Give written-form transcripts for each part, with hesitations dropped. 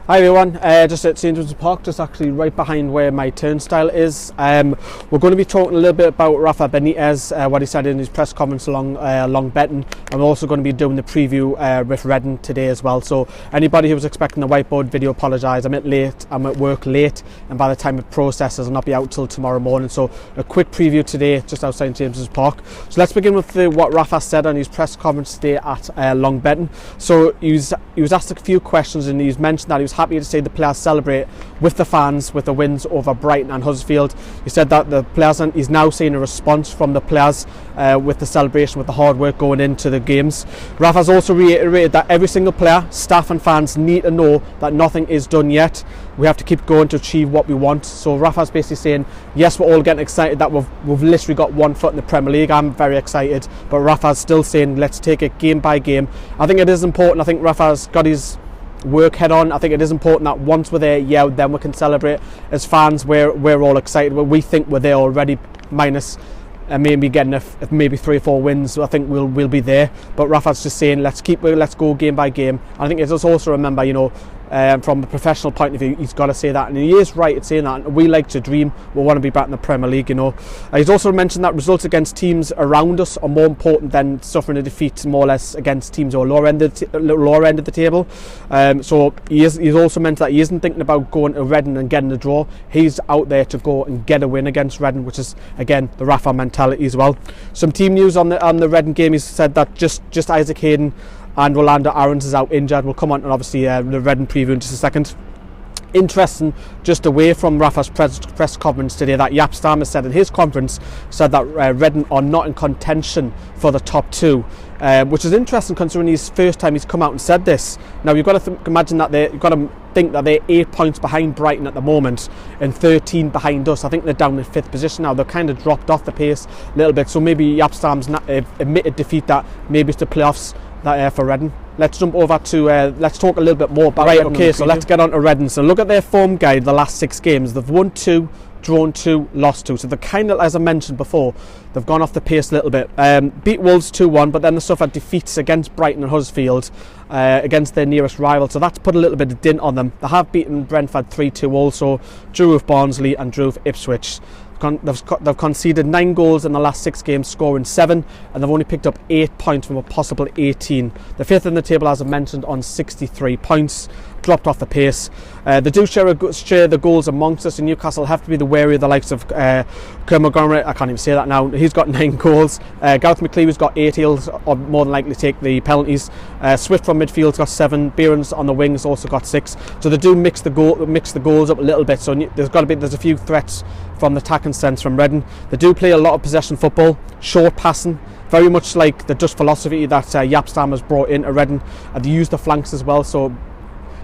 Hi everyone, just at St James's Park, just actually right behind where my turnstile is. We're going to be talking a little bit about Rafa Benitez, what he said in his press conference along betting. I'm also going to be doing the preview with Reading today as well. So anybody who was expecting the whiteboard video, apologise. I'm at work late, and by the time it processes, I'll not be out till tomorrow morning. So a quick preview today, just outside St James's Park. So let's begin with what Rafa said on his press conference today at Long Betting. So he was asked a few questions, and he's mentioned that he was happy to see the players celebrate with the fans with the wins over Brighton and Huddersfield. He said that the players, he's now seeing a response from the players with the celebration, with the hard work going into the games. Rafa's also reiterated that every single player, staff and fans need to know that nothing is done yet. We have to keep going to achieve what we want. So Rafa's basically saying, yes, we're all getting excited that we've literally got one foot in the Premier League. I'm very excited, but Rafa's still saying, let's take it game by game. I think it is important. I think Rafa's got his work head on. I think it is important that once we're there, then we can celebrate. As fans, we're all excited. We think we're there already, minus maybe getting maybe 3 or 4 wins. So I think we'll be there. But Rafa's just saying, let's go game by game. I think it's also remember, from a professional point of view, he's got to say that, and he is right at saying that. We like to dream. We want to be back in the Premier League. He's also mentioned that results against teams around us are more important than suffering a defeat, more or less, against teams who are lower end of the table. So he's also mentioned that he isn't thinking about going to Reading and getting a draw. He's out there to go and get a win against Reading, which is again the Rafa mentality as well. Some team news on the Reading game. He said that just Isaac Hayden and Rolando Aarons is out injured. We'll come on and obviously the Reading preview in just a second. Interesting, just away from Rafa's press conference today, that Jaap Stam has said in his conference, said that Reading are not in contention for the top 2, which is interesting considering his first time he's come out and said this. Now you've got to imagine that you've got to think that they're 8 points behind Brighton at the moment and 13 behind us. I think they're down in 5th position now. They've kind of dropped off the pace a little bit. So maybe Jaap Stam's admitted defeat that maybe it's the playoffs that for Reading. Let's jump over to let's talk a little bit more about Reading. Okay, so let's get on to Reading. So look at their form guide the last 6 games. They've won 2, drawn 2, lost 2. So they're kind of, as I mentioned before, they've gone off the pace a little bit. Beat Wolves 2-1, but then they suffered defeats against Brighton and Huddersfield, against their nearest rival. So that's put a little bit of dint on them. They have beaten Brentford 3-2 also, drew with Barnsley and drew with Ipswich. They've conceded 9 goals in the last 6 games, scoring 7, and they've only picked up 8 points from a possible 18. They're 5th in the table, as I mentioned, on 63 points. Dropped off the pace. They do share the goals amongst us. In Newcastle have to be the wary of the likes of Montgomery. I can't even say that now. He's got 9 goals. Gareth McLeavy's got 8. He'll more than likely take the penalties. Swift from midfield's got 7. Behrens on the wings also got 6. So they do mix the goals up a little bit. So there's a few threats from the attacking sense from Reading. They do play a lot of possession football, short passing, very much like the Dutch philosophy that Jaap Stam has brought into Reading. And they use the flanks as well. So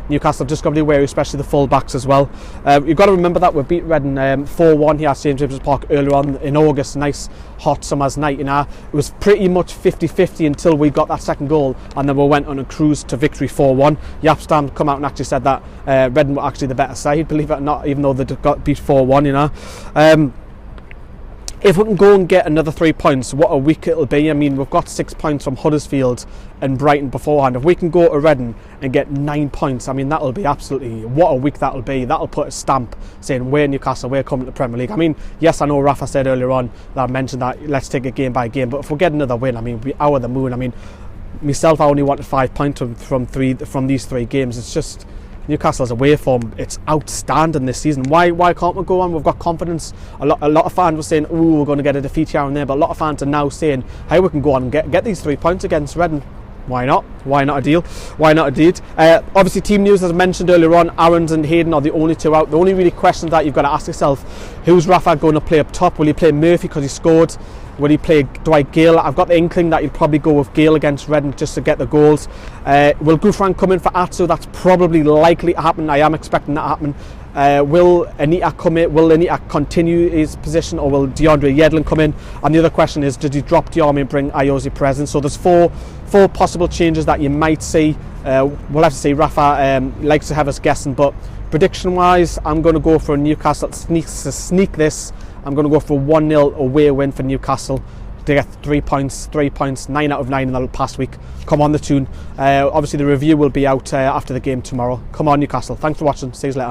Newcastle have just got to be wary, especially the full-backs as well. You've got to remember that we beat Reading 4-1 here at St James's Park earlier on in August. Nice hot summer's night. It was pretty much 50-50 until we got that second goal, and then we went on a cruise to victory 4-1. Jaap Stam come out and actually said that Reading were actually the better side, believe it or not, even though they got beat 4-1. If we can go and get another 3 points, what a week it'll be. I mean, we've got 6 points from Huddersfield and Brighton beforehand. If we can go to Reading and get 9 points, I mean, that'll be absolutely, what a week that'll be. That'll put a stamp saying, we're Newcastle, we're coming to the Premier League. I mean, yes, I know Rafa said earlier on, that I mentioned that let's take it game by game, but if we get another win, I mean, we hour the moon. I mean, myself, I only wanted 5 points from these 3 games. It's just, Newcastle's away form, it's outstanding this season. Why can't we go on? We've got confidence. A lot of fans were saying, "Ooh, we're going to get a defeat here and there," but a lot of fans are now saying, "Hey, we can go on and get these 3 points against Reading. Why not? Why not a deal? Why not a deed?" Obviously, team news, as I mentioned earlier on, Aarons and Hayden are the only 2 out. The only really question that you've got to ask yourself: who's Rafa going to play up top? Will he play Murphy because he scored? Will he play Dwight Gale? I've got the inkling that he'd probably go with Gale against Reading just to get the goals. Will Gouffran come in for Atsu? That's probably likely to happen. I am expecting that to happen. Will Anita come in? Will Anita continue his position, or will DeAndre Yedlin come in? And the other question is, did he drop Diarmi and bring Ayoze Perez in? So there's four possible changes that you might see. We'll have to see. Rafa likes to have us guessing, but prediction wise, I'm going to go for Newcastle to sneak this. I'm going to go for a 1-0 away win for Newcastle. to get 3 points, 9 out of 9 in the past week. Come on the tune. Obviously the review will be out after the game tomorrow. Come on Newcastle. Thanks for watching. See you later.